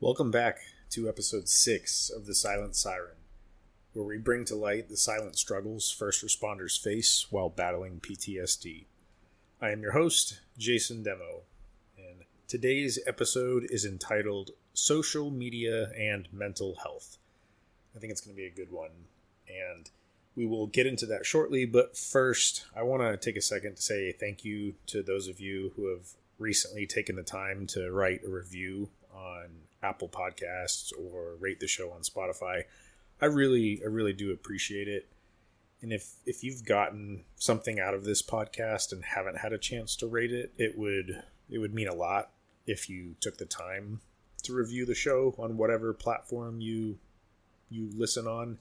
Welcome back to episode 6 of The Silent Siren, where we bring to light the silent struggles first responders face while battling PTSD. I am your host, Jason Demo, and today's episode is entitled Social Media and Mental Health. I think it's going to be a good one, and we will get into that shortly, but first, I want to take a second to say thank you to those of you who have recently taken the time to write a review on Apple Podcasts or rate the show on Spotify. I really do appreciate it. And if you've gotten something out of this podcast and haven't had a chance to rate it, it would mean a lot if you took the time to review the show on whatever platform you listen on.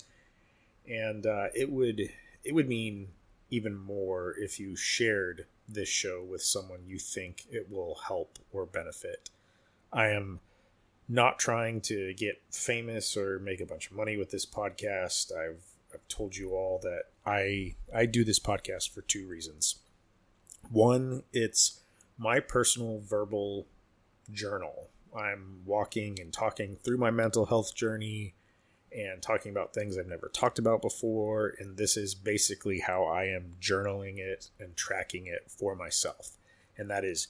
And it would mean even more if you shared this show with someone you think it will help or benefit. I am not trying to get famous or make a bunch of money with this podcast. I've told you all that I do this podcast for two reasons. One, it's my personal verbal journal. I'm walking and talking through my mental health journey and talking about things I've never talked about before, and this is basically how I am journaling it and tracking it for myself. And that is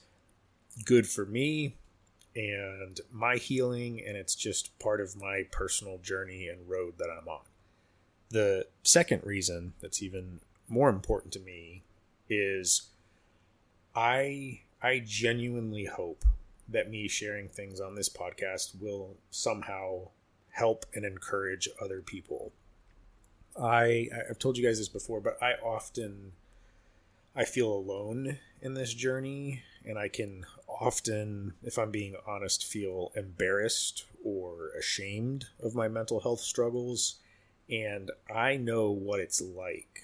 good for me and my healing, and it's just part of my personal journey and road that I'm on. The second reason that's even more important to me is I genuinely hope that me sharing things on this podcast will somehow help and encourage other people. I've told you guys this before, but I feel alone in this journey, and I can often, if I'm being honest, feel embarrassed or ashamed of my mental health struggles. And I know what it's like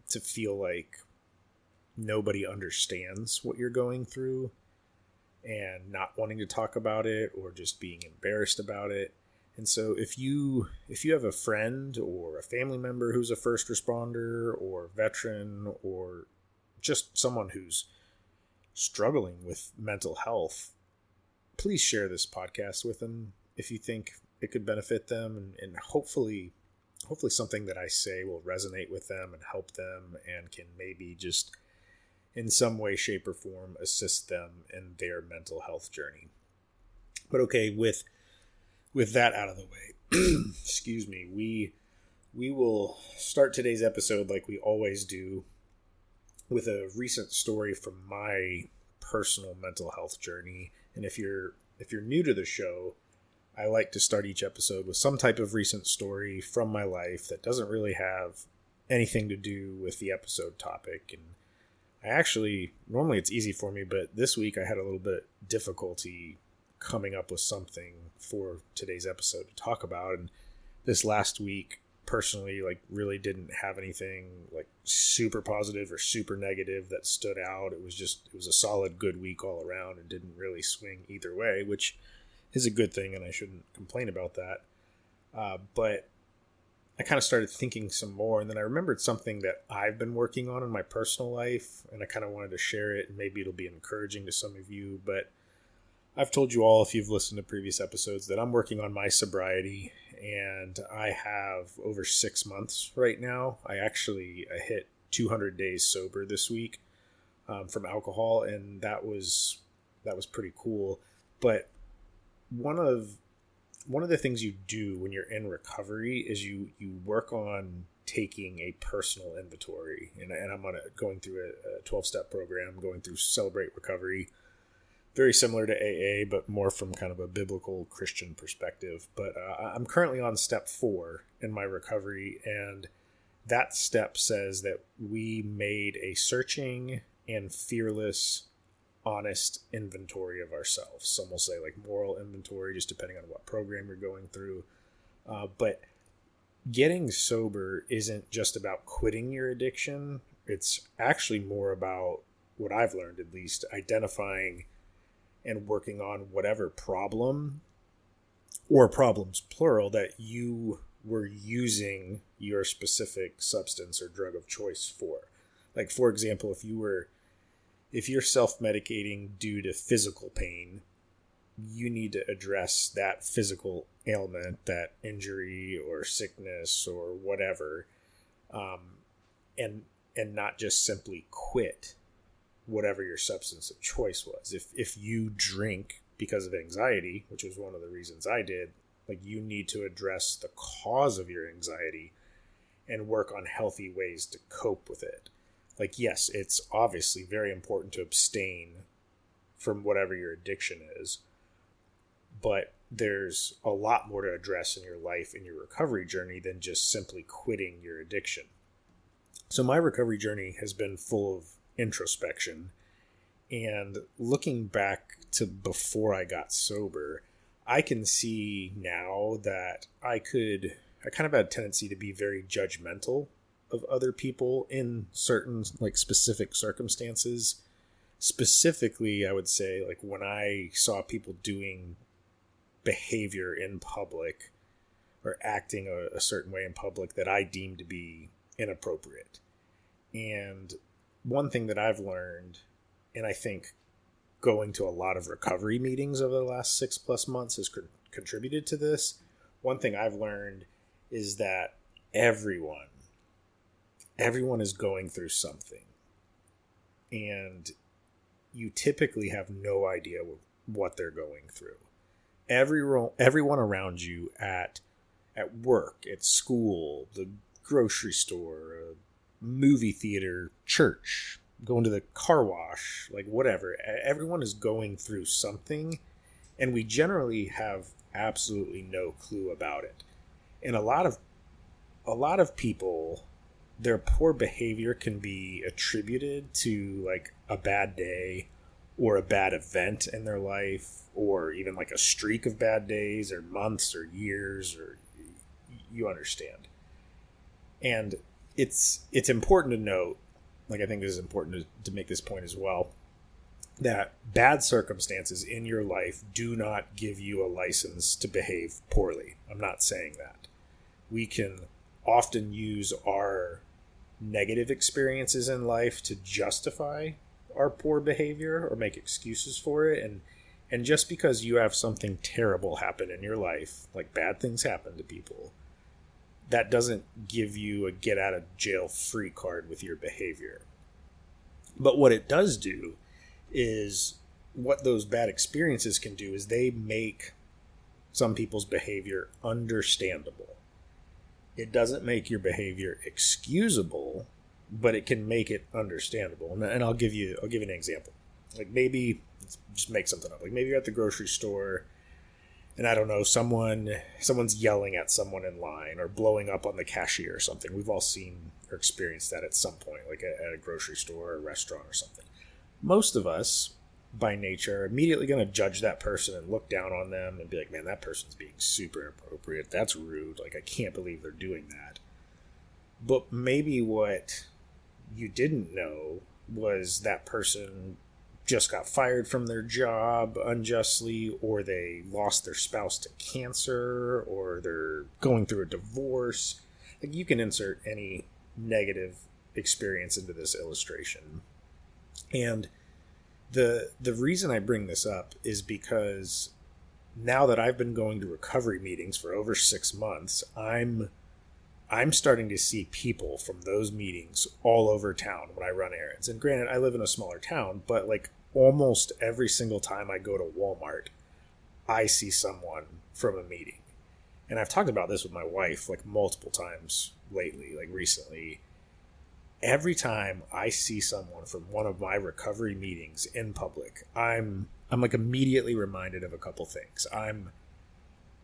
to feel like nobody understands what you're going through and not wanting to talk about it or just being embarrassed about it. And so if you have a friend or a family member who's a first responder or veteran or just someone who's struggling with mental health, please share this podcast with them if you think it could benefit them, and hopefully something that I say will resonate with them and help them and can maybe just in some way, shape, or form assist them in their mental health journey. But okay, with that out of the way, excuse me, we will start today's episode like we always do with a recent story from my personal mental health journey. And if you're new to the show, I like to start each episode with some type of recent story from my life that doesn't really have anything to do with the episode topic. And normally it's easy for me, but this week I had a little bit of difficulty coming up with something for today's episode to talk about. And this last week, personally, really didn't have anything super positive or super negative that stood out. It was a solid good week all around and didn't really swing either way, which is a good thing, and I shouldn't complain about that. But I kind of started thinking some more, and then I remembered something that I've been working on in my personal life, and I kind of wanted to share it, and maybe it'll be encouraging to some of you. But I've told you all, if you've listened to previous episodes, that I'm working on my sobriety, and I have over 6 months right now. I hit 200 days sober this week from alcohol, and that was pretty cool. But one of the things you do when you're in recovery is you work on taking a personal inventory, and I'm going through a 12-step program, going through Celebrate Recovery. Very similar to AA, but more from kind of a biblical Christian perspective. But I'm currently on step 4 in my recovery, and that step says that we made a searching and fearless, honest inventory of ourselves. Some will say moral inventory, just depending on what program you're going through. But getting sober isn't just about quitting your addiction. It's actually more about, what I've learned at least, identifying and working on whatever problem, or problems plural, that you were using your specific substance or drug of choice for. For example, if you're self-medicating due to physical pain, you need to address that physical ailment, that injury or sickness or whatever, and not just simply quit whatever your substance of choice was. If you drink because of anxiety, which was one of the reasons I did, like, you need to address the cause of your anxiety and work on healthy ways to cope with it. Like, yes, it's obviously very important to abstain from whatever your addiction is, but there's a lot more to address in your life, in your recovery journey, than just simply quitting your addiction. So my recovery journey has been full of introspection, and looking back to before I got sober, I can see now that I kind of had a tendency to be very judgmental of other people in certain, like, specific circumstances. Specifically, I would say, like, when I saw people doing behavior in public or acting a certain way in public that I deemed to be inappropriate. And one thing that I've learned, and I think going to a lot of recovery meetings over the last 6+ months has contributed to this. One thing I've learned is that everyone is going through something, and you typically have no idea what they're going through. Everyone around you at work, at school, the grocery store, movie theater, church, going to the car wash, like, whatever. Everyone is going through something, and we generally have absolutely no clue about it. And a lot of people, their poor behavior can be attributed to, like, a bad day or a bad event in their life, or even like a streak of bad days or months or years, or you understand. And it's important to note, like, I think this is important to make this point as well, that bad circumstances in your life do not give you a license to behave poorly. I'm not saying that. We can often use our negative experiences in life to justify our poor behavior or make excuses for it. And just because you have something terrible happen in your life, like, bad things happen to people, that doesn't give you a get out of jail free card with your behavior. But what it does do is, what those bad experiences can do is they make some people's behavior understandable. It doesn't make your behavior excusable, but it can make it understandable. And I'll give you an example. Like, maybe, just make something up. Like, maybe you're at the grocery store, and I don't know, someone's yelling at someone in line or blowing up on the cashier or something. We've all seen or experienced that at some point, like at a grocery store or a restaurant or something. Most of us, by nature, are immediately going to judge that person and look down on them and be like, man, that person's being super inappropriate. That's rude. Like, I can't believe they're doing that. But maybe what you didn't know was that person just got fired from their job unjustly, or they lost their spouse to cancer, or they're going through a divorce. Like, you can insert any negative experience into this illustration. And the reason I bring this up is because now that I've been going to recovery meetings for over 6 months, I'm starting to see people from those meetings all over town when I run errands. And granted, I live in a smaller town, but, like, almost every single time I go to Walmart, I see someone from a meeting. And I've talked about this with my wife, like, multiple times lately, like recently. Every time I see someone from one of my recovery meetings in public, I'm like immediately reminded of a couple things. I'm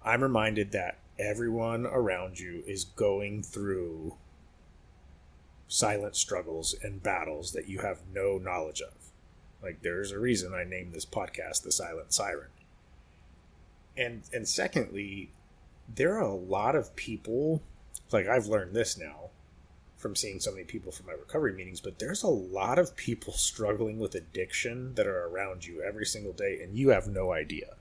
reminded that everyone around you is going through silent struggles and battles that you have no knowledge of. Like, there's a reason I named this podcast The Silent Siren. And secondly, there are a lot of people, like, I've learned this now from seeing so many people from my recovery meetings, but there's a lot of people struggling with addiction that are around you every single day, and you have no idea.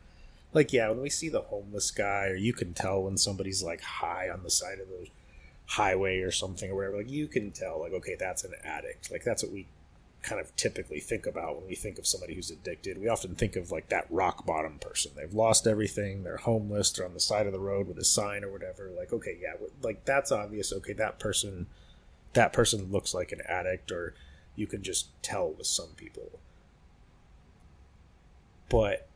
Like, yeah, when we see the homeless guy, or you can tell when somebody's, like, high on the side of the highway or something or whatever, like, you can tell, like, okay, that's an addict. Like, that's what we kind of typically think about when we think of somebody who's addicted. We often think of like that rock bottom person. They've lost everything. They're homeless. They're on the side of the road with a sign or whatever. Like, okay, yeah, like that's obvious. Okay, that person looks like an addict, or you can just tell with some people. But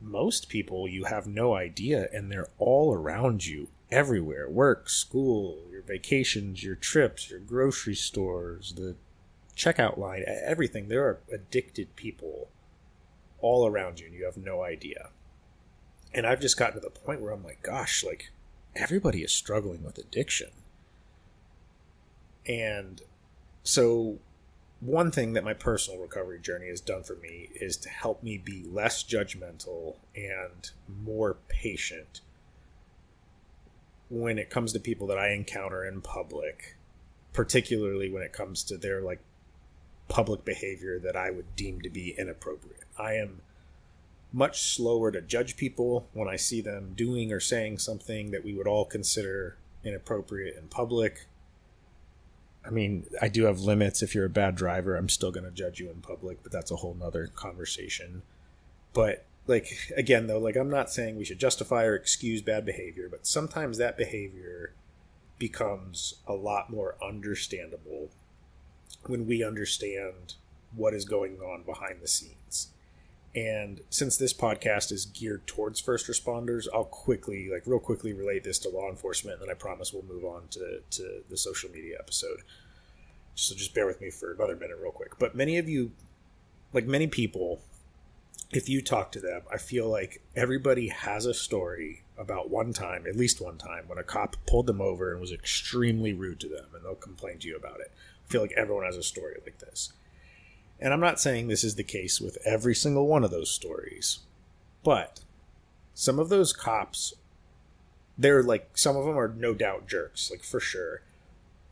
most people, you have no idea, and they're all around you everywhere. Work, school, your vacations, your trips, your grocery stores, the checkout line, everything. There are addicted people all around you, and you have no idea. And I've just gotten to the point where I'm like, gosh, like everybody is struggling with addiction. And so one thing that my personal recovery journey has done for me is to help me be less judgmental and more patient when it comes to people that I encounter in public, particularly when it comes to their like public behavior that I would deem to be inappropriate. I am much slower to judge people when I see them doing or saying something that we would all consider inappropriate in public. I mean, I do have limits. If you're a bad driver, I'm still going to judge you in public, but that's a whole nother conversation. But like, again, though, like I'm not saying we should justify or excuse bad behavior, but sometimes that behavior becomes a lot more understandable when we understand what is going on behind the scenes. And since this podcast is geared towards first responders, I'll real quickly relate this to law enforcement, and then I promise we'll move on to the social media episode. So just bear with me for another minute real quick. But many of you, like many people, if you talk to them, I feel like everybody has a story about one time, at least one time, when a cop pulled them over and was extremely rude to them, and they'll complain to you about it. I feel like everyone has a story like this. And I'm not saying this is the case with every single one of those stories, but some of those cops, they're like, some of them are no doubt jerks, like for sure,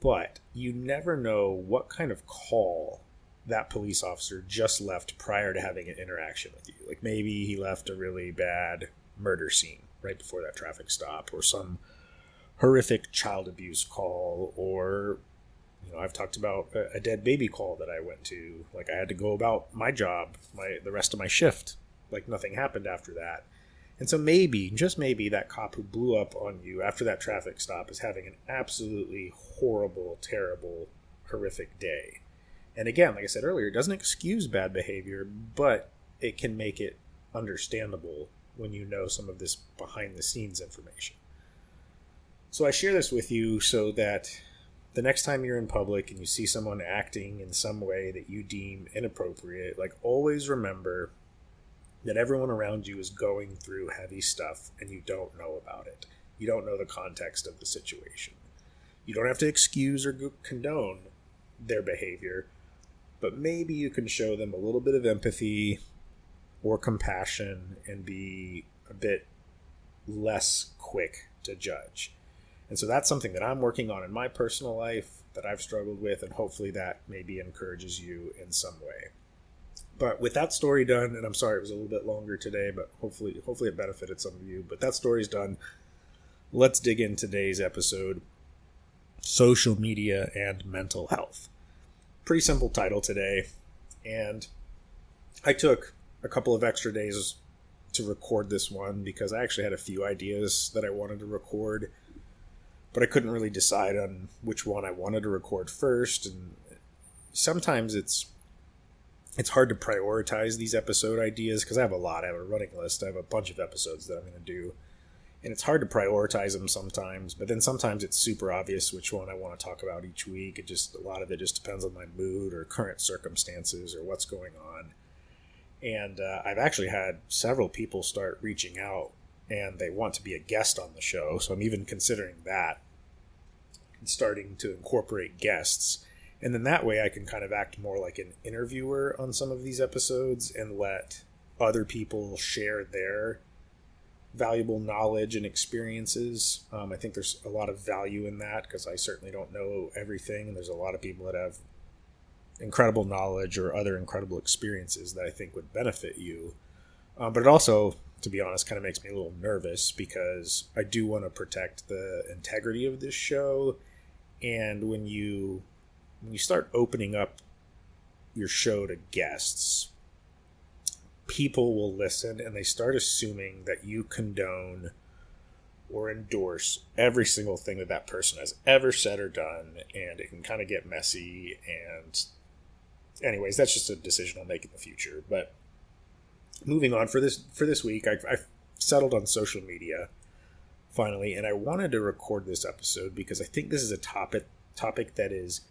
but you never know what kind of call that police officer just left prior to having an interaction with you. Like maybe he left a really bad murder scene right before that traffic stop, or some horrific child abuse call, or I've talked about a dead baby call that I went to. Like I had to go about my job, the rest of my shift. Like nothing happened after that. And so maybe, just maybe, that cop who blew up on you after that traffic stop is having an absolutely horrible, terrible, horrific day. And again, like I said earlier, it doesn't excuse bad behavior, but it can make it understandable when you know some of this behind-the-scenes information. So I share this with you so that the next time you're in public and you see someone acting in some way that you deem inappropriate, like always remember that everyone around you is going through heavy stuff and you don't know about it. You don't know the context of the situation. You don't have to excuse or condone their behavior, but maybe you can show them a little bit of empathy or compassion and be a bit less quick to judge. And so that's something that I'm working on in my personal life that I've struggled with, and hopefully that maybe encourages you in some way. But with that story done, and I'm sorry it was a little bit longer today, but hopefully it benefited some of you. But that story's done. Let's dig in today's episode: social media and mental health. Pretty simple title today, and I took a couple of extra days to record this one because I actually had a few ideas that I wanted to record, but I couldn't really decide on which one I wanted to record first. And sometimes it's hard to prioritize these episode ideas because I have a lot. I have a running list. I have a bunch of episodes that I'm going to do, and it's hard to prioritize them sometimes. But then sometimes it's super obvious which one I want to talk about each week. A lot of it just depends on my mood or current circumstances or what's going on. And I've actually had several people start reaching out, and they want to be a guest on the show. So I'm even considering that and starting to incorporate guests. And then that way I can kind of act more like an interviewer on some of these episodes and let other people share their valuable knowledge and experiences. I think there's a lot of value in that because I certainly don't know everything. And there's a lot of people that have incredible knowledge or other incredible experiences that I think would benefit you. But it also, to be honest, kind of makes me a little nervous because I do want to protect the integrity of this show. And when you start opening up your show to guests, people will listen and they start assuming that you condone or endorse every single thing that that person has ever said or done, and it can kind of get messy. And anyways, that's just a decision I'll make in the future. But moving on, for this week, I've settled on social media finally, and I wanted to record this episode because I think this is a topic that is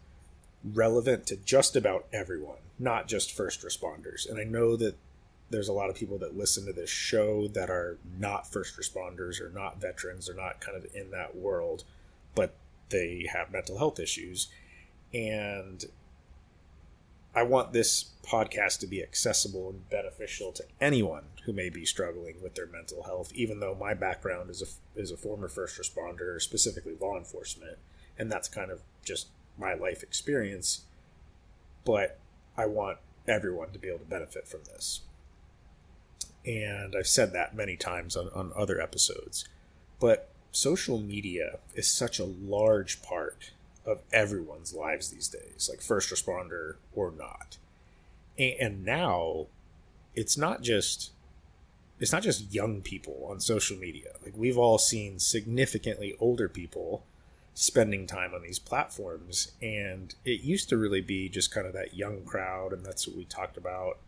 relevant to just about everyone, not just first responders. And I know that there's a lot of people that listen to this show that are not first responders or not veterans or not kind of in that world, but they have mental health issues. And I want this podcast to be accessible and beneficial to anyone who may be struggling with their mental health, even though my background is a former first responder, specifically law enforcement, and that's kind of just my life experience. But I want everyone to be able to benefit from this. And I've said that many times on other episodes. But social media is such a large part of everyone's lives these days, like first responder or not. And now it's not just young people on social media. Like, we've all seen significantly older people spending time on these platforms, and it used to really be just kind of that young crowd, and that's what we talked about.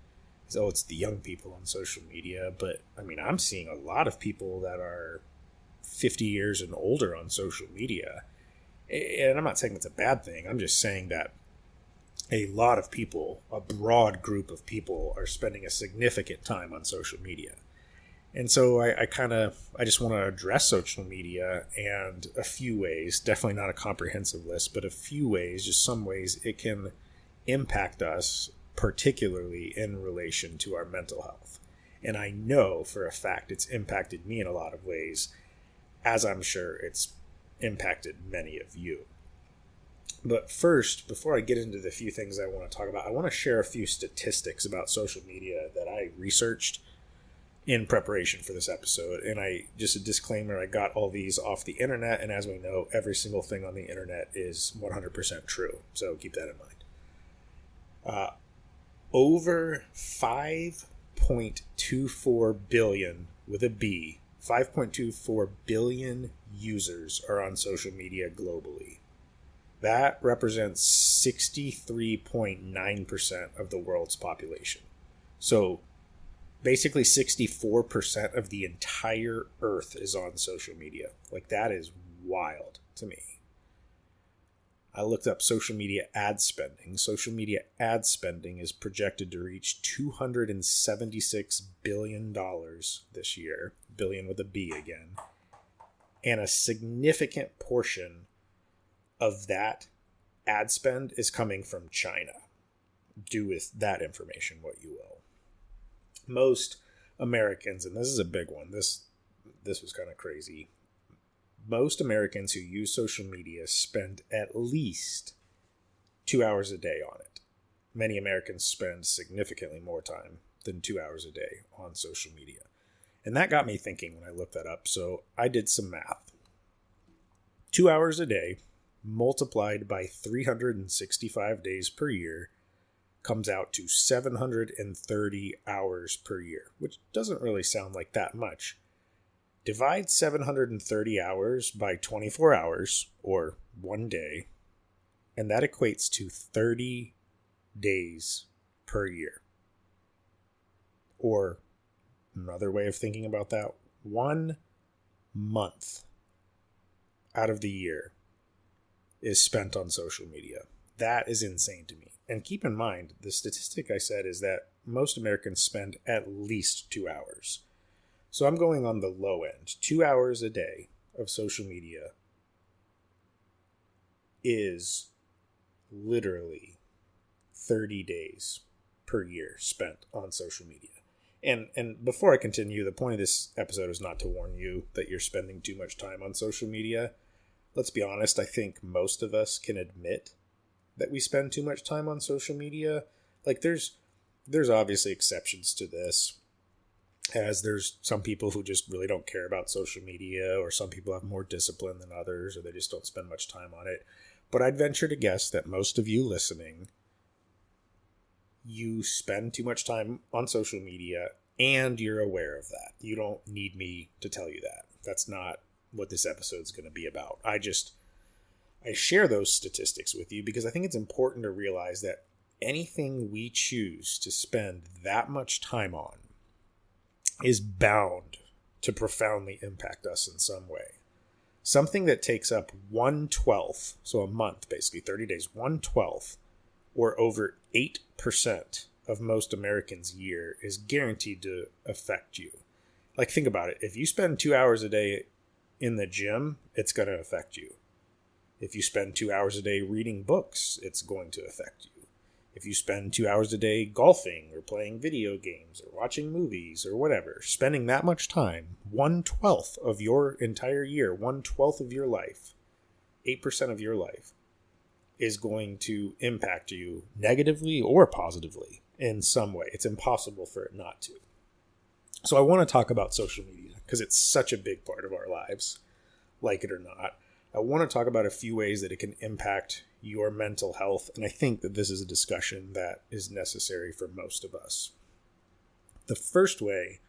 Oh, it's the young people on social media. But I mean, I'm seeing a lot of people that are 50 years and older on social media. And I'm not saying it's a bad thing. I'm just saying that a lot of people, a broad group of people, are spending a significant time on social media. And so I just want to address social media and a few ways, definitely not a comprehensive list, but a few ways, just some ways it can impact us, particularly in relation to our mental health. And I know for a fact it's impacted me in a lot of ways, as I'm sure it's impacted many of you. But first, before I get into the few things I want to talk about, I want to share a few statistics about social media that I researched in preparation for this episode. And just a disclaimer, I got all these off the internet, and as we know, every single thing on the internet is 100% true. So keep that in mind. Over 5.24 billion, with a B, 5.24 billion users are on social media globally. That represents 63.9% of the world's population. So basically 64% of the entire Earth is on social media. Like, that is wild to me. I looked up social media ad spending. Social media ad spending is projected to reach $276 billion this year. Billion with a B again. And a significant portion of that ad spend is coming from China. Do with that information what you will. Most Americans, and this is a big one, this was kind of crazy. Most Americans who use social media spend at least 2 hours a day on it. Many Americans spend significantly more time than 2 hours a day on social media. And that got me thinking when I looked that up. So I did some math. 2 hours a day multiplied by 365 days per year comes out to 730 hours per year, which doesn't really sound like that much. Divide 730 hours by 24 hours, or 1 day, and that equates to 30 days per year. Or another way of thinking about that, 1 month out of the year is spent on social media. That is insane to me. And keep in mind, the statistic I said is that most Americans spend at least 2 hours. So I'm going on the low end. 2 hours a day of social media is literally 30 days per year spent on social media. And before I continue, the point of this episode is not to warn you that you're spending too much time on social media. Let's be honest, I think most of us can admit that we spend too much time on social media. Like, there's obviously exceptions to this, as there's some people who just really don't care about social media, or some people have more discipline than others, or they just don't spend much time on it. But I'd venture to guess that most of you listening you spend too much time on social media and you're aware of that. You don't need me to tell you that. That's not what this episode is going to be about. I share those statistics with you because I think it's important to realize that anything we choose to spend that much time on is bound to profoundly impact us in some way. Something that takes up 1/12, so a month, basically 30 days, 1/12, or over 8% of most Americans' year is guaranteed to affect you. Like, think about it. If you spend 2 hours a day in the gym, it's going to affect you. If you spend 2 hours a day reading books, it's going to affect you. If you spend 2 hours a day golfing or playing video games or watching movies or whatever, spending that much time, 1/12 of your entire year, 1/12 of your life, 8% of your life, is going to impact you negatively or positively in some way. It's impossible for it not to. So I want to talk about social media because it's such a big part of our lives, like it or not. I want to talk about a few ways that it can impact your mental health, and I think that this is a discussion that is necessary for most of us. The first way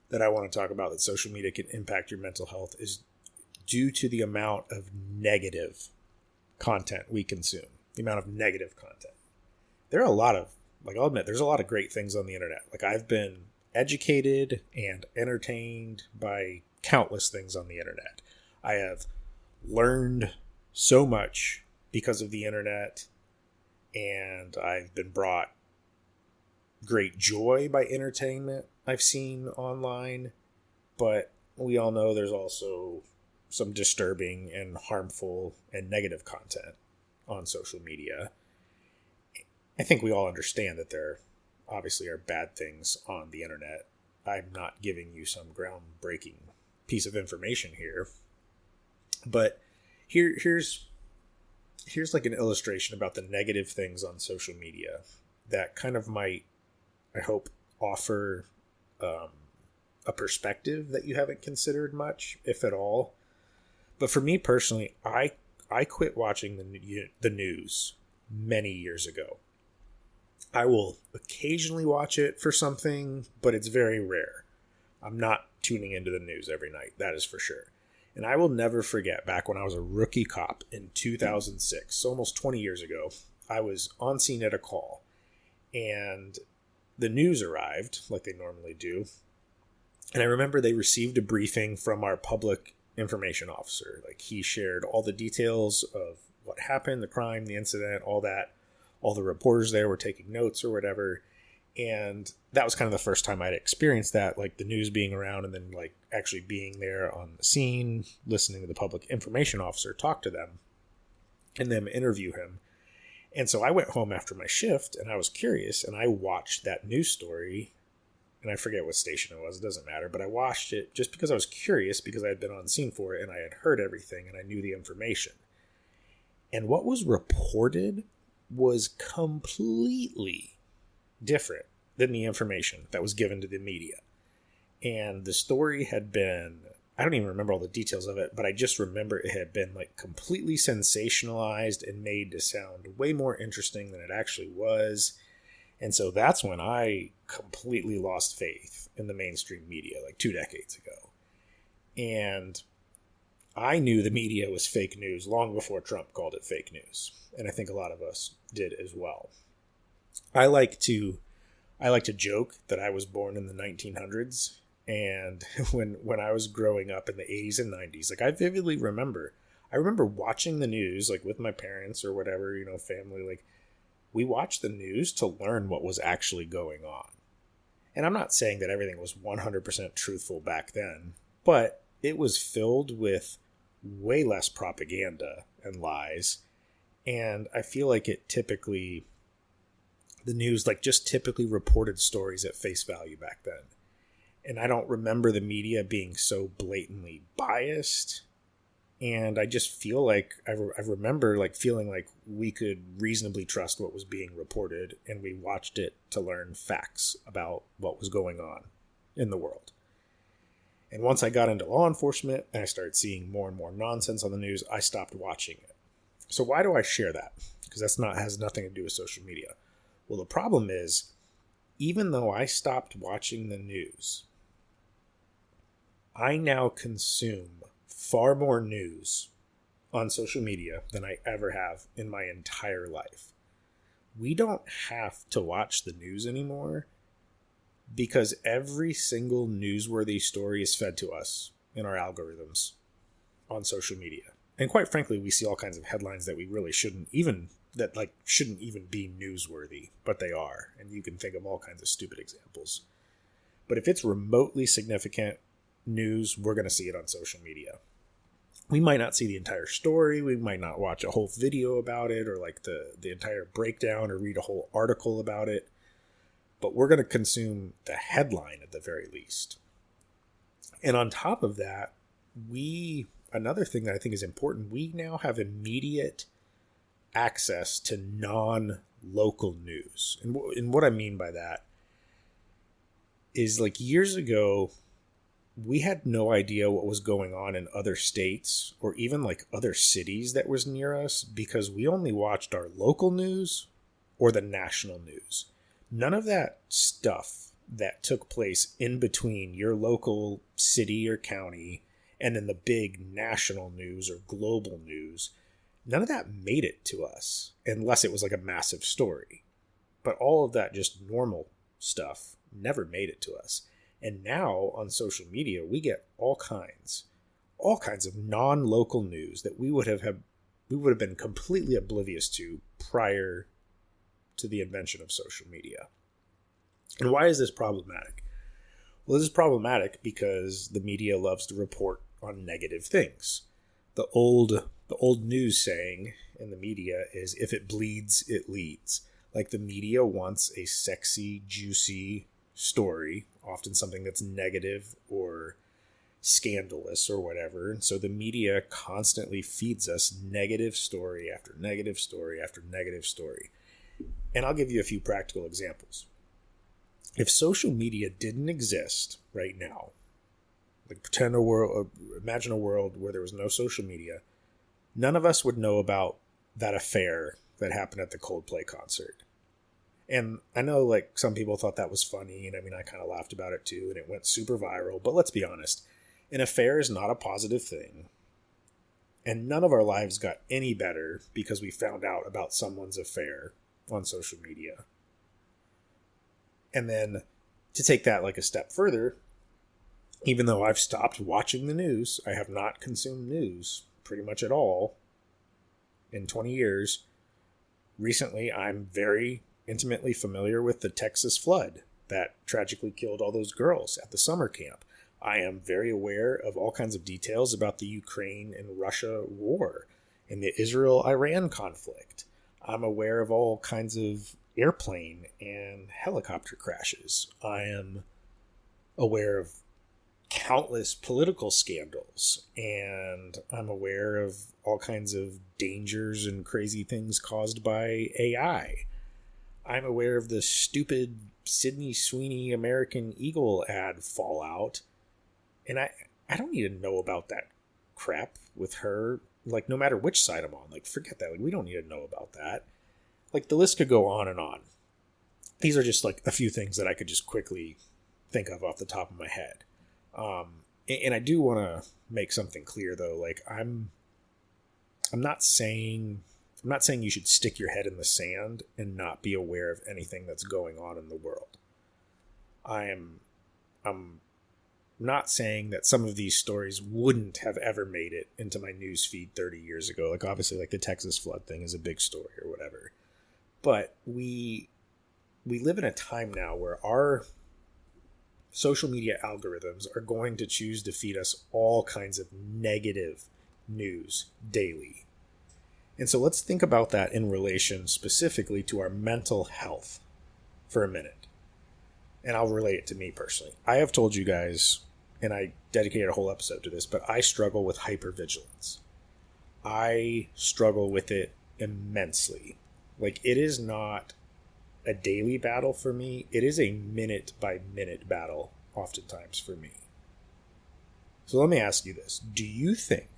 that I want to talk about that social media can impact your mental health is due to the amount of negative content we consume, the amount of negative content. There are a lot of, I'll admit, there's a lot of great things on the internet. I've been educated and entertained by countless things on the internet. I have learned so much because of the internet, and I've been brought great joy by entertainment I've seen online, but we all know there's also some disturbing and harmful and negative content on social media. I think we all understand that there obviously are bad things on the internet. I'm not giving you some groundbreaking piece of information here, but here's like an illustration about the negative things on social media that kind of might, I hope, offer a perspective that you haven't considered much, if at all. But for me personally, I quit watching the news many years ago. I will occasionally watch it for something, but it's very rare. I'm not tuning into the news every night, that is for sure. And I will never forget back when I was a rookie cop in 2006, almost 20 years ago, I was on scene at a call, and the news arrived, like they normally do. And I remember they received a briefing from our public information officer. He shared all the details of what happened, the crime, the incident, all that. All the reporters there were taking notes or whatever. And that was kind of the first time I'd experienced that, the news being around and then actually being there on the scene, listening to the public information officer talk to them and them interview him. And so I went home after my shift and I was curious and I watched that news story, and I forget what station it was, it doesn't matter, but I watched it just because I was curious, because I had been on scene for it and I had heard everything and I knew the information. And what was reported was completely different than the information that was given to the media. And the story had been, I don't even remember all the details of it, but I just remember it had been completely sensationalized and made to sound way more interesting than it actually was. And so that's when I completely lost faith in the mainstream media, 2 decades ago. And I knew the media was fake news long before Trump called it fake news. And I think a lot of us did as well. I like to joke that I was born in the 1900s, and when I was growing up in the 80s and 90s, I vividly remember watching the news, with my parents or whatever, family, we watched the news to learn what was actually going on. And I'm not saying that everything was 100% truthful back then, but it was filled with way less propaganda and lies. And I feel like the news just typically reported stories at face value back then. And I don't remember the media being so blatantly biased. And I just feel I remember feeling like we could reasonably trust what was being reported, and we watched it to learn facts about what was going on in the world. And once I got into law enforcement and I started seeing more and more nonsense on the news, I stopped watching it. So why do I share that? Because has nothing to do with social media. Well, the problem is, even though I stopped watching the news, I now consume far more news on social media than I ever have in my entire life. We don't have to watch the news anymore because every single newsworthy story is fed to us in our algorithms on social media. And quite frankly, we see all kinds of headlines that we really shouldn't even be newsworthy, but they are. And you can think of all kinds of stupid examples. But if it's remotely significant news, we're going to see it on social media. We might not see the entire story. We might not watch a whole video about it or like the entire breakdown or read a whole article about it. But we're going to consume the headline at the very least. And on top of that, another thing that I think is important, we now have immediate access to non-local news. And what I mean by that is, like, years ago, we had no idea what was going on in other states or even like other cities that was near us because we only watched our local news or the national news. None of that stuff that took place in between your local city or county and then the big national news or global news, none of that made it to us unless it was like a massive story. But all of that just normal stuff never made it to us. And now on social media, we get all kinds of non-local news that we would have been completely oblivious to prior to the invention of social media. And why is this problematic? Well, this is problematic because the media loves to report on negative things. The old news saying in the media is, if it bleeds, it leads. Like, the media wants a sexy, juicy story, often something that's negative or scandalous or whatever. And so the media constantly feeds us negative story after negative story after negative story. And I'll give you a few practical examples. If social media didn't exist right now, like imagine a world where there was no social media, none of us would know about that affair that happened at the Coldplay concert. And I know, like, some people thought that was funny, and I mean, I kind of laughed about it too, and it went super viral. But let's be honest, an affair is not a positive thing. And none of our lives got any better because we found out about someone's affair on social media. And then to take that like a step further, even though I've stopped watching the news, I have not consumed news pretty much at all in 20 years. Recently, I'm very intimately familiar with the Texas flood that tragically killed all those girls at the summer camp. I am very aware of all kinds of details about the Ukraine and Russia war and the Israel-Iran conflict. I'm aware of all kinds of airplane and helicopter crashes. I am aware of countless political scandals, and I'm aware of all kinds of dangers and crazy things caused by AI. I'm aware of the stupid Sydney Sweeney American Eagle ad fallout. And I don't need to know about that crap with her. Like, no matter which side I'm on. Like, forget that. Like, we don't need to know about that. Like, the list could go on and on. These are just, like, a few things that I could just quickly think of off the top of my head. And I do want to make something clear, though. Like, I'm not saying you should stick your head in the sand and not be aware of anything that's going on in the world. I'm not saying that some of these stories wouldn't have ever made it into my news feed 30 years ago. Like, obviously, like the Texas flood thing is a big story or whatever. But we live in a time now where our social media algorithms are going to choose to feed us all kinds of negative news daily. And so let's think about that in relation specifically to our mental health for a minute. And I'll relate it to me personally. I have told you guys, and I dedicated a whole episode to this, but I struggle with hypervigilance. I struggle with it immensely. Like, it is not a daily battle for me. It is a minute by minute battle oftentimes for me. So let me ask you this. Do you think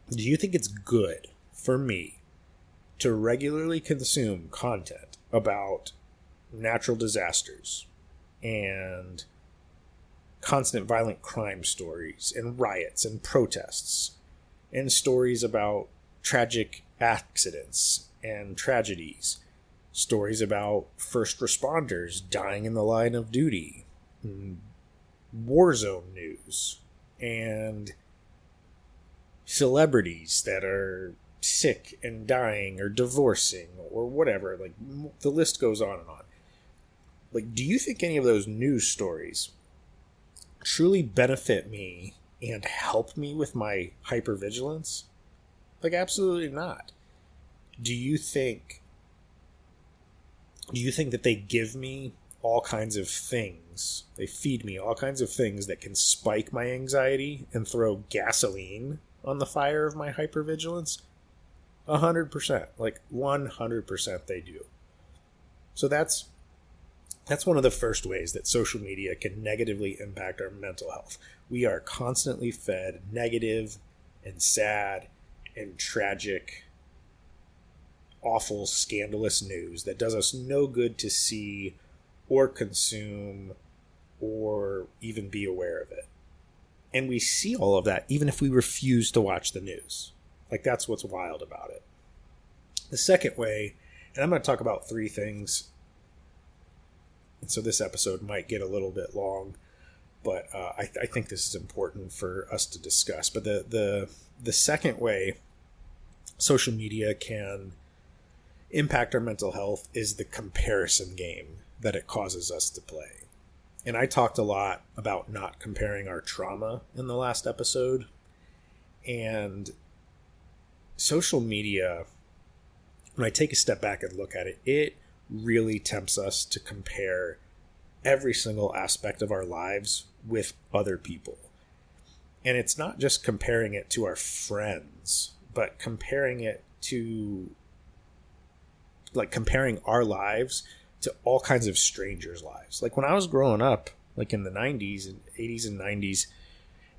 it's good for me to regularly consume content about natural disasters and constant violent crime stories and riots and protests and stories about tragic accidents and tragedies, stories about first responders dying in the line of duty, war zone news, and celebrities that are sick and dying or divorcing or whatever. Like, the list goes on and on. Like, do you think any of those news stories truly benefit me and help me with my hypervigilance? Like, absolutely not. Do you think that they give me all kinds of things? They feed me all kinds of things that can spike my anxiety and throw gasoline on the fire of my hypervigilance? 100%. Like, 100% they do. So that's one of the first ways that social media can negatively impact our mental health. We are constantly fed negative and sad and tragic, awful, scandalous news that does us no good to see or consume or even be aware of it. And we see all of that even if we refuse to watch the news. Like, that's what's wild about it. The second way, and I'm going to talk about 3 things, and so this episode might get a little bit long, but I think this is important for us to discuss. But the second way social media can impact our mental health is the comparison game that it causes us to play. And I talked a lot about not comparing our trauma in the last episode. And social media, when I take a step back and look at it, it really tempts us to compare every single aspect of our lives with other people. And it's not just comparing it to our friends, but comparing it to, like, comparing our lives to all kinds of strangers' lives. Like, when I was growing up, like in the 90s and 80s and 90s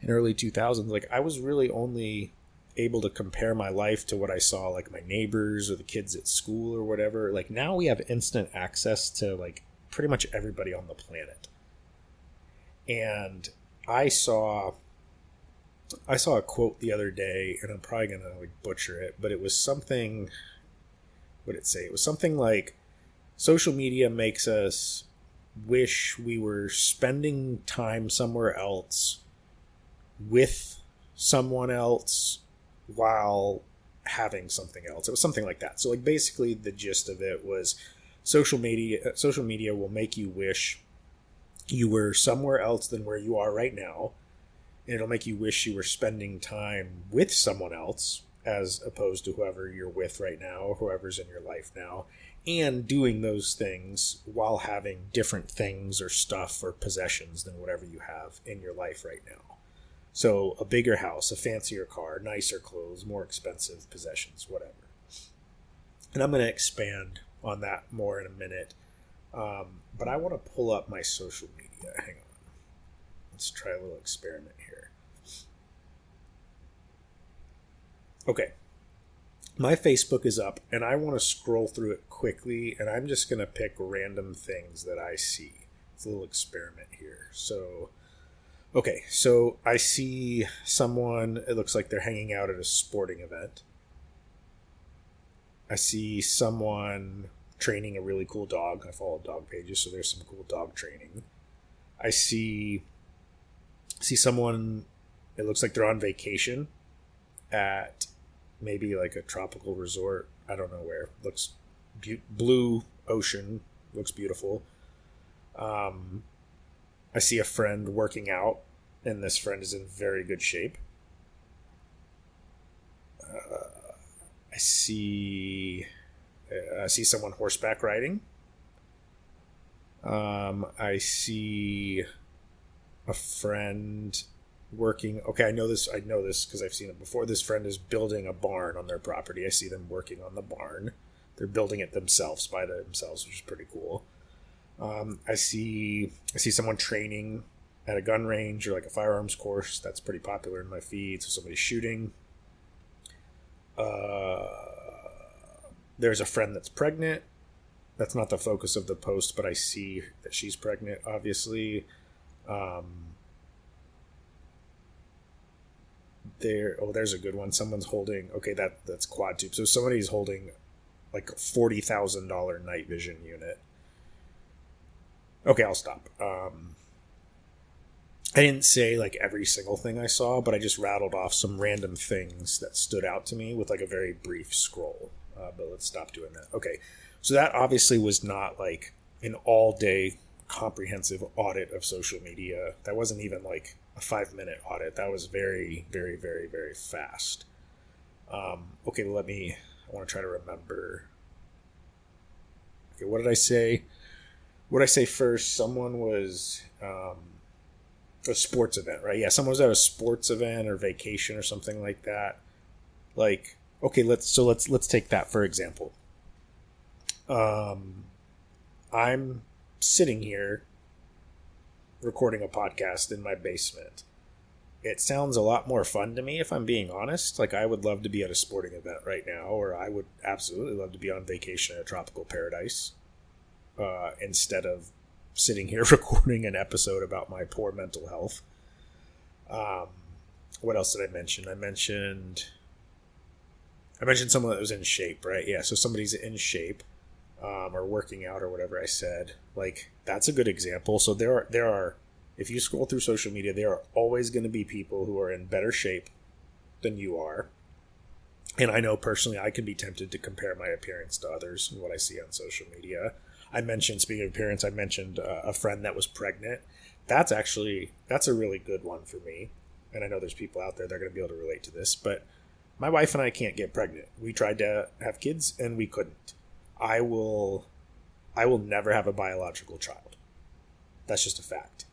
and early 2000s, like, I was really only able to compare my life to what I saw, like, my neighbors or the kids at school or whatever. Like, now we have instant access to, like, pretty much everybody on the planet. And I saw a quote the other day, and I'm probably gonna, like, butcher it, but it was something, what did it say? It was something like, social media makes us wish we were spending time somewhere else with someone else while having something else. It was something like that. So, like, basically the gist of it was social media will make you wish you were somewhere else than where you are right now, and it'll make you wish you were spending time with someone else as opposed to whoever you're with right now or whoever's in your life now, and doing those things while having different things or stuff or possessions than whatever you have in your life right now. So a bigger house, a fancier car, nicer clothes, more expensive possessions, whatever. And I'm going to expand on that more in a minute. But I want to pull up my social media. Hang on. Let's try a little experiment here. Okay. My Facebook is up, and I want to scroll through it quickly, and I'm just going to pick random things that I see. It's a little experiment here. So, okay, so I see someone, it looks like they're hanging out at a sporting event. I see someone training a really cool dog. I follow dog pages, so there's some cool dog training. I see someone, it looks like they're on vacation at maybe like a tropical resort. I don't know where. Looks blue ocean. Looks beautiful. I see a friend working out, and this friend is in very good shape. I see someone horseback riding. I see a friend working. Okay, I know this because I've seen it before. This friend is building a barn on their property. I see them working on the barn. They're building it themselves by themselves, which is pretty cool. I see someone training at a gun range or like a firearms course. That's pretty popular in my feed. So somebody's shooting. There's a friend that's pregnant. that's not the focus of the post, but I see that she's pregnant, obviously. There's a good one. Someone's holding, okay, that's quad tube. So somebody's holding like a $40,000 night vision unit. Okay, I'll stop. I didn't say like every single thing I saw, but I just rattled off some random things that stood out to me with like a very brief scroll. But let's stop doing that. Okay, so that obviously was not like an all-day comprehensive audit of social media. That wasn't even like a 5-minute audit. That was very, very, very, very fast. Okay, I want to try to remember. Okay, what did I say? What did I say first? Someone was a sports event, right? Yeah, someone was at a sports event or vacation or something like that. Like, okay, let's take that for example. I'm sitting here recording a podcast in my basement. It sounds a lot more fun to me, if I'm being honest. Like, I would love to be at a sporting event right now, or I would absolutely love to be on vacation in a tropical paradise, instead of sitting here recording an episode about my poor mental health. What else did I mention? I mentioned someone that was in shape, right? Yeah, so somebody's in shape, or working out or whatever I said. Like, that's a good example. So there are, if you scroll through social media, there are always going to be people who are in better shape than you are. And I know personally I can be tempted to compare my appearance to others and what I see on social media. Speaking of appearance, I mentioned a friend that was pregnant. That's a really good one for me. And I know there's people out there that are going to be able to relate to this, but my wife and I can't get pregnant. We tried to have kids and we couldn't. I will never have a biological child. That's just a fact.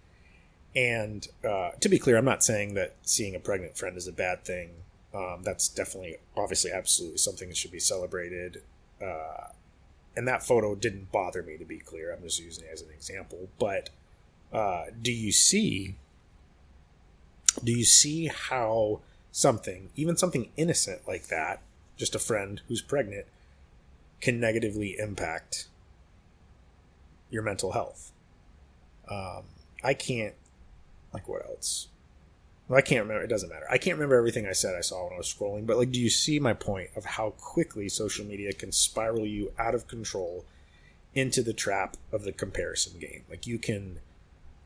And to be clear, I'm not saying that seeing a pregnant friend is a bad thing. That's definitely, obviously, absolutely something that should be celebrated. And that photo didn't bother me, to be clear. I'm just using it as an example. But do you see how even something innocent like that, just a friend who's pregnant, can negatively impact your mental health? I can't, like, what else? Well, I can't remember. It doesn't matter. I can't remember everything I said I saw when I was scrolling, but like, do you see my point of how quickly social media can spiral you out of control into the trap of the comparison game? Like, you can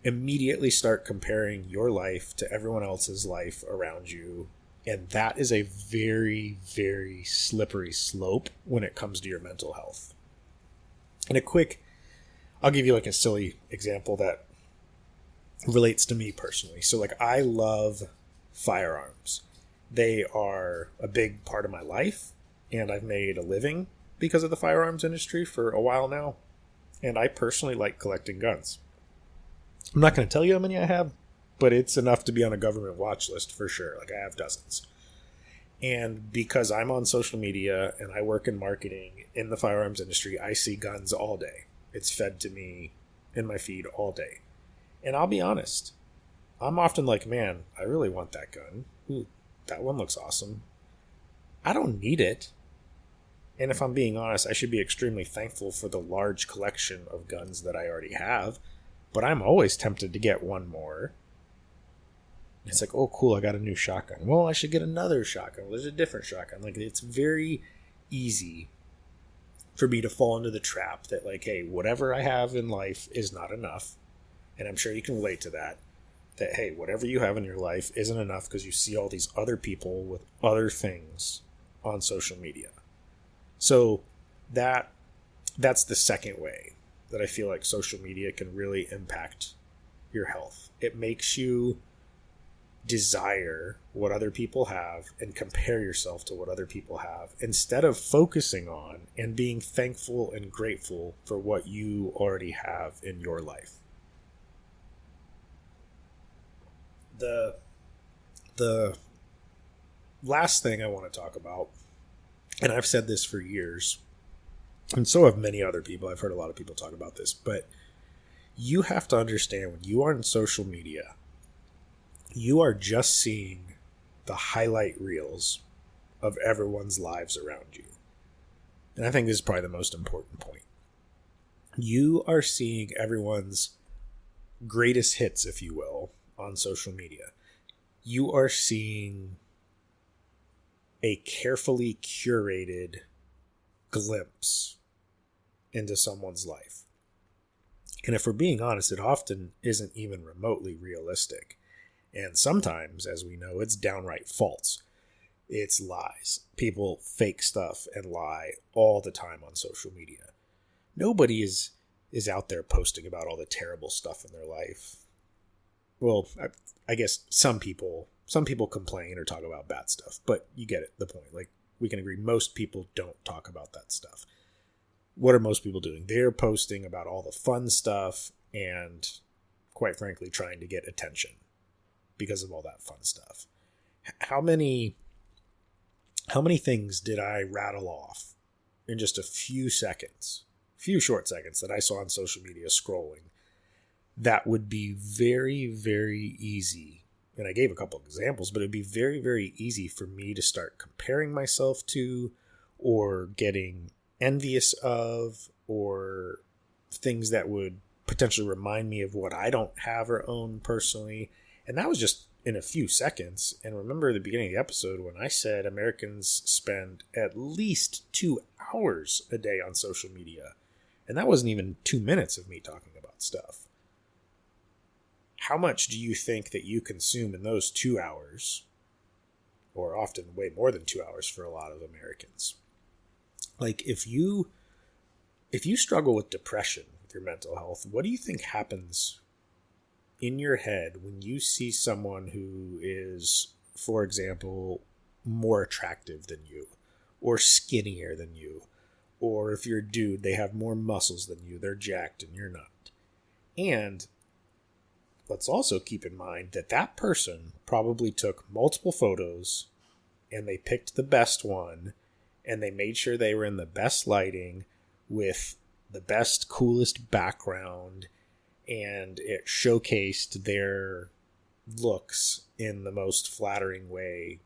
immediately start comparing your life to everyone else's life around you, and that is a very, very slippery slope when it comes to your mental health. And I'll give you like a silly example that relates to me personally. So like, I love firearms. They are a big part of my life, and I've made a living because of the firearms industry for a while now. And I personally like collecting guns. I'm not going to tell you how many I have, but it's enough to be on a government watch list for sure. Like, I have dozens. And because I'm on social media and I work in marketing in the firearms industry, I see guns all day. It's fed to me in my feed all day. And I'll be honest, I'm often like, man, I really want that gun. Ooh, that one looks awesome. I don't need it. And if I'm being honest, I should be extremely thankful for the large collection of guns that I already have. But I'm always tempted to get one more. It's like, oh, cool, I got a new shotgun. Well, I should get another shotgun. Well, there's a different shotgun. Like, it's very easy for me to fall into the trap that, like, hey, whatever I have in life is not enough. And I'm sure you can relate to that. That, hey, whatever you have in your life isn't enough because you see all these other people with other things on social media. So that's the second way that I feel like social media can really impact your health. It makes you desire what other people have and compare yourself to what other people have instead of focusing on and being thankful and grateful for what you already have in your life. The last thing I want to talk about, and I've said this for years, and so have many other people. I've heard a lot of people talk about this, but you have to understand when you are on social media, you are just seeing the highlight reels of everyone's lives around you. And I think this is probably the most important point. You are seeing everyone's greatest hits, if you will, on social media. You are seeing a carefully curated glimpse into someone's life. And if we're being honest, it often isn't even remotely realistic. And sometimes, as we know, it's downright false. It's lies. People fake stuff and lie all the time on social media. Nobody is out there posting about all the terrible stuff in their life. Well, I guess some people complain or talk about bad stuff, but you get it, the point. Like, we can agree most people don't talk about that stuff. What are most people doing? They're posting about all the fun stuff and, quite frankly, trying to get attention because of all that fun stuff. How many things did I rattle off in just a few short seconds that I saw on social media scrolling that would be very, very easy? And I gave a couple of examples, but it'd be very, very easy for me to start comparing myself to, or getting envious of, or things that would potentially remind me of what I don't have or own personally. And that was just in a few seconds. And remember the beginning of the episode when I said Americans spend at least 2 hours a day on social media. And that wasn't even 2 minutes of me talking about stuff. How much do you think that you consume in those 2 hours, or often way more than 2 hours for a lot of Americans? Like, if you struggle with depression, with your mental health, what do you think happens in your head when you see someone who is, for example, more attractive than you, or skinnier than you, or if you're a dude, they have more muscles than you, they're jacked and you're not? And let's also keep in mind that that person probably took multiple photos and they picked the best one and they made sure they were in the best lighting with the best, coolest background, and it showcased their looks in the most flattering way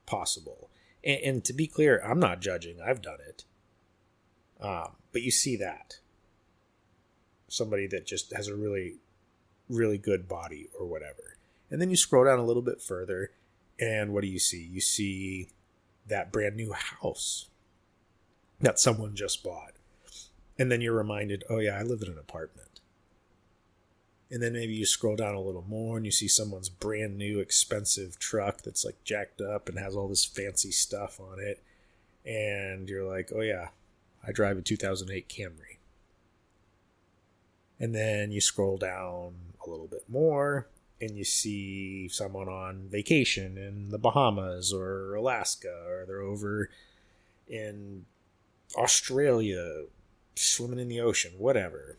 possible. And to be clear, I'm not judging. I've done it. But you see that. Somebody that just has a really, really good body or whatever. And then you scroll down a little bit further, and what do you see? You see that brand new house that someone just bought. And then you're reminded, oh yeah, I live in an apartment. And then maybe you scroll down a little more and you see someone's brand new expensive truck that's like jacked up and has all this fancy stuff on it. And you're like, oh yeah, I drive a 2008 Camry. And then you scroll down a little bit more and you see someone on vacation in the Bahamas or Alaska, or they're over in Australia swimming in the ocean, whatever.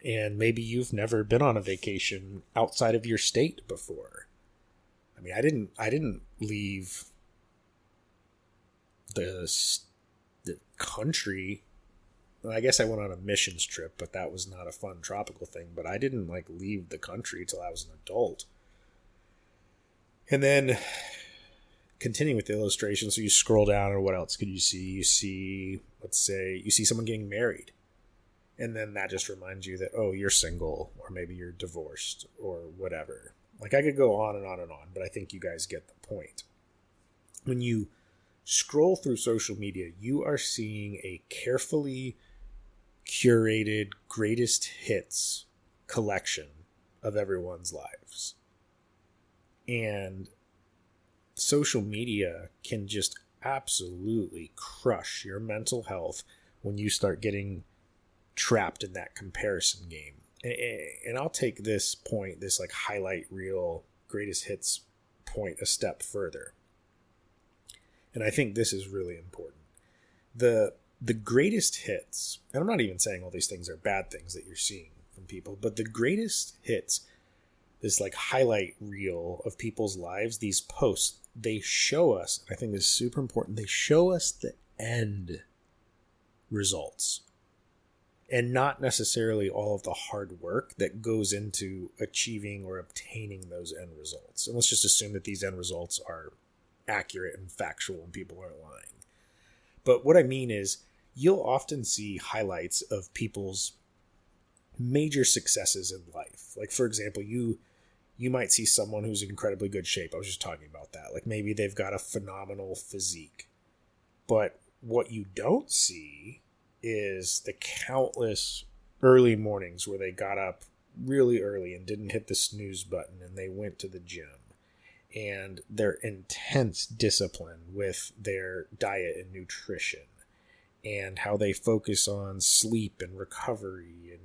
And maybe you've never been on a vacation outside of your state before. I mean, I didn't leave the country. Well, I guess I went on a missions trip, but that was not a fun tropical thing. But I didn't leave the country till I was an adult. And then continuing with the illustration, so you scroll down, or what else could you see? You see, let's say, you see someone getting married. And then that just reminds you that, oh, you're single, or maybe you're divorced, or whatever. I could go on and on and on, but I think you guys get the point. When you scroll through social media, you are seeing a carefully curated greatest hits collection of everyone's lives. And social media can just absolutely crush your mental health when you start getting trapped in that comparison game. And I'll take this point, this highlight reel greatest hits point, a step further. And I think this is really important. The greatest hits, and I'm not even saying all these things are bad things that you're seeing from people, but the greatest hits, this highlight reel of people's lives, these posts, they show us, I think this is super important, they show us the end results. And not necessarily all of the hard work that goes into achieving or obtaining those end results. And let's just assume that these end results are accurate and factual and people aren't lying. But what I mean is, you'll often see highlights of people's major successes in life. Like, for example, you might see someone who's in incredibly good shape. I was just talking about that. Like, maybe they've got a phenomenal physique. But what you don't see is the countless early mornings where they got up really early and didn't hit the snooze button and they went to the gym, and their intense discipline with their diet and nutrition, and how they focus on sleep and recovery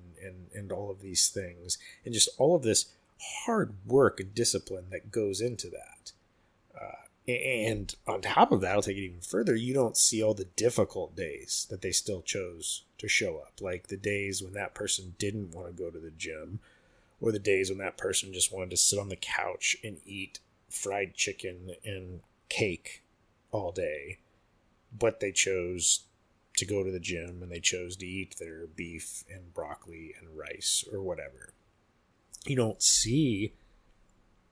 and all of these things, and just all of this hard work and discipline that goes into that. And on top of that, I'll take it even further, you don't see all the difficult days that they still chose to show up. Like the days when that person didn't want to go to the gym, or the days when that person just wanted to sit on the couch and eat fried chicken and cake all day. But they chose to go to the gym and they chose to eat their beef and broccoli and rice or whatever. You don't see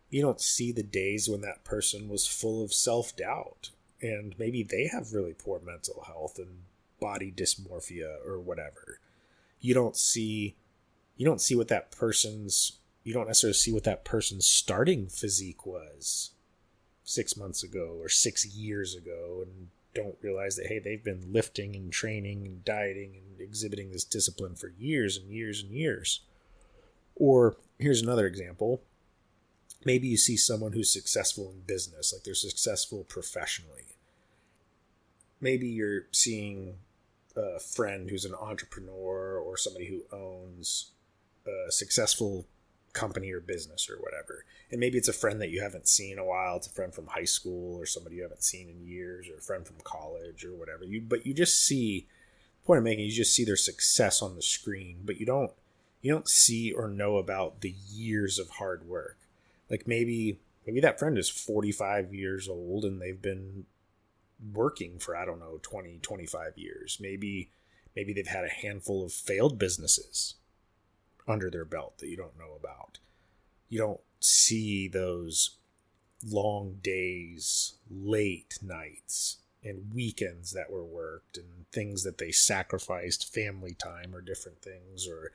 the days when that person was full of self-doubt and maybe they have really poor mental health and body dysmorphia or whatever. You don't necessarily see what that person's starting physique was 6 months ago or 6 years ago, and don't realize that, hey, they've been lifting and training and dieting and exhibiting this discipline for years and years and years. Or here's another example. Maybe you see someone who's successful in business, like they're successful professionally. Maybe you're seeing a friend who's an entrepreneur or somebody who owns a successful company or business or whatever. And maybe it's a friend that you haven't seen in a while. It's a friend from high school or somebody you haven't seen in years, or a friend from college or whatever. But you just see, the point I'm making, you just see their success on the screen, but you don't see or know about the years of hard work. Like maybe that friend is 45 years old and they've been working for, 20, 25 years. Maybe they've had a handful of failed businesses under their belt that you don't know about. You don't see those long days, late nights, and weekends that were worked, and things that they sacrificed, family time or different things, or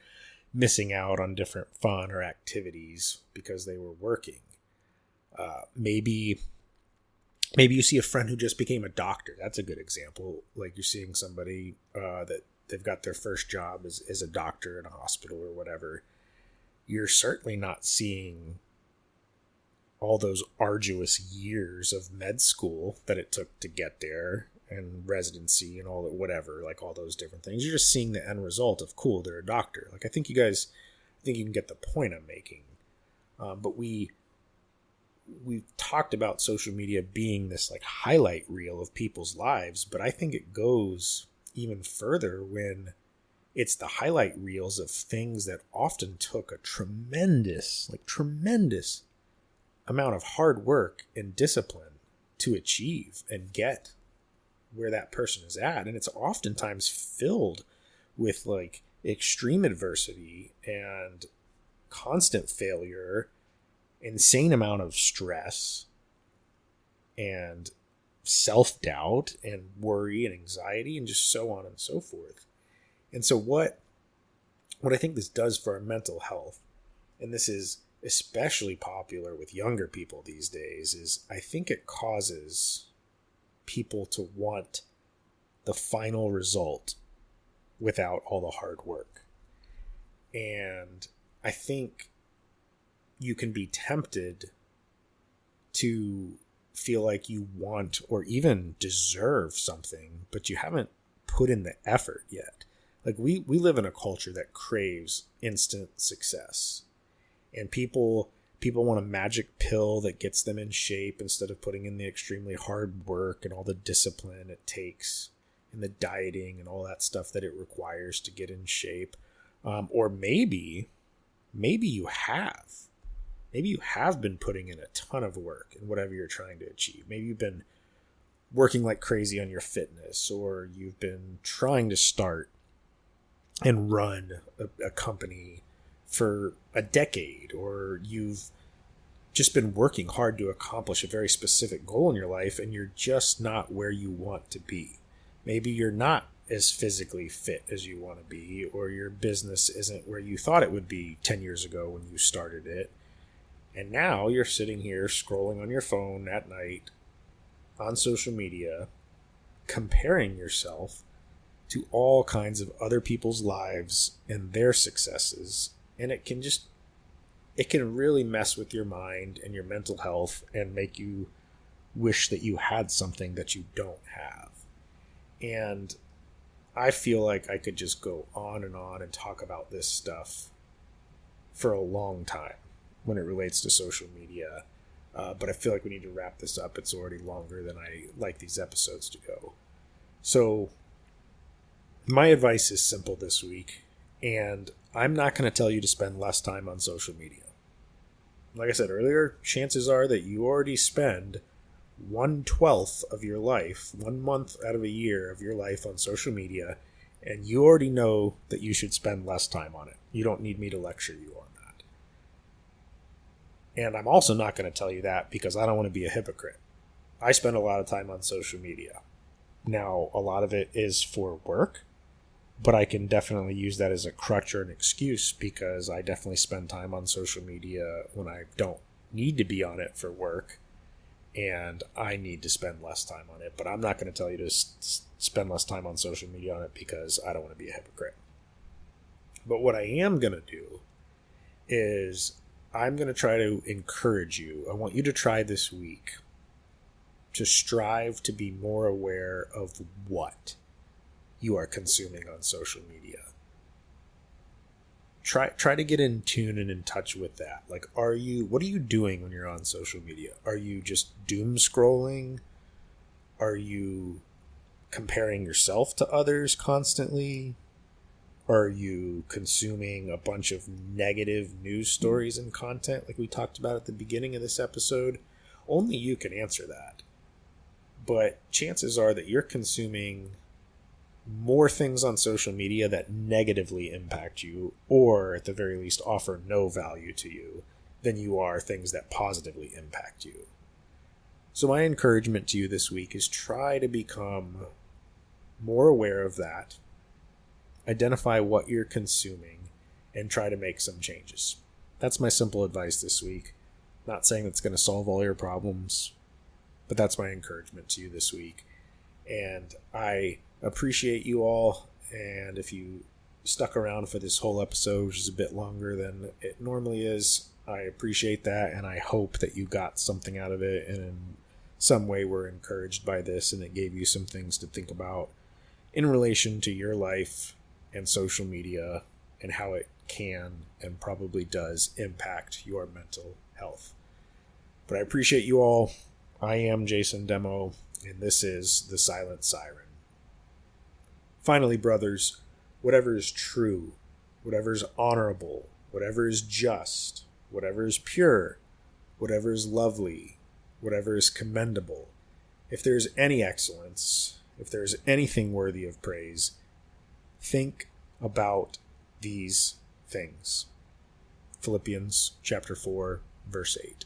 missing out on different fun or activities because they were working. Maybe you see a friend who just became a doctor. That's a good example. Like you're seeing somebody that they've got their first job as a doctor in a hospital or whatever. You're certainly not seeing all those arduous years of med school that it took to get there, and residency and all that, whatever, like all those different things. You're just seeing the end result of, cool, they're a doctor. Like, I think you can get the point I'm making. But we've talked about social media being this like highlight reel of people's lives, but I think it goes even further when it's the highlight reels of things that often took a tremendous amount of hard work and discipline to achieve and get where that person is at. And it's oftentimes filled with like extreme adversity and constant failure, insane amount of stress and self-doubt and worry and anxiety and just so on and so forth. And so what I think this does for our mental health, and this is especially popular with younger people these days, is I think it causes people to want the final result without all the hard work. And I think you can be tempted to feel like you want or even deserve something, but you haven't put in the effort yet. Like we live in a culture that craves instant success, and people want a magic pill that gets them in shape instead of putting in the extremely hard work and all the discipline it takes and the dieting and all that stuff that it requires to get in shape. Or maybe you have been putting in a ton of work in whatever you're trying to achieve. Maybe you've been working like crazy on your fitness, or you've been trying to start and run a company for a decade, or you've just been working hard to accomplish a very specific goal in your life and you're just not where you want to be. Maybe you're not as physically fit as you want to be, or your business isn't where you thought it would be 10 years ago when you started it. And now you're sitting here scrolling on your phone at night on social media, comparing yourself to all kinds of other people's lives and their successes. And it can really mess with your mind and your mental health and make you wish that you had something that you don't have. And I feel like I could just go on and talk about this stuff for a long time when it relates to social media. But I feel like we need to wrap this up. It's already longer than I like these episodes to go. So my advice is simple this week, and I'm not going to tell you to spend less time on social media. Like I said earlier, chances are that you already spend 1/12 of your life, 1 month out of a year of your life on social media, and you already know that you should spend less time on it. You don't need me to lecture you on that. And I'm also not going to tell you that because I don't want to be a hypocrite. I spend a lot of time on social media. Now, a lot of it is for work, but I can definitely use that as a crutch or an excuse because I definitely spend time on social media when I don't need to be on it for work, and I need to spend less time on it. But I'm not going to tell you to spend less time on social media on it because I don't want to be a hypocrite. But what I am going to do is I'm going to try to encourage you. I want you to try this week to strive to be more aware of what you are consuming on social media. Try to get in tune and in touch with that. Like, what are you doing when you're on social media? Are you just doom scrolling? Are you comparing yourself to others constantly? Are you consuming a bunch of negative news stories and content like we talked about at the beginning of this episode? Only you can answer that. But chances are that you're consuming more things on social media that negatively impact you, or at the very least offer no value to you, than you are things that positively impact you. So my encouragement to you this week is try to become more aware of that, identify what you're consuming, and try to make some changes. That's my simple advice this week. Not saying that's going to solve all your problems, but that's my encouragement to you this week. And I appreciate you all, and if you stuck around for this whole episode, which is a bit longer than it normally is, I appreciate that, and I hope that you got something out of it and in some way were encouraged by this, and it gave you some things to think about in relation to your life and social media and how it can and probably does impact your mental health. But I appreciate you all. I am Jason Demo, and this is The Silent Siren. Finally, brothers, whatever is true, whatever is honorable, whatever is just, whatever is pure, whatever is lovely, whatever is commendable, if there is any excellence, if there is anything worthy of praise, think about these things. Philippians chapter 4, verse 8.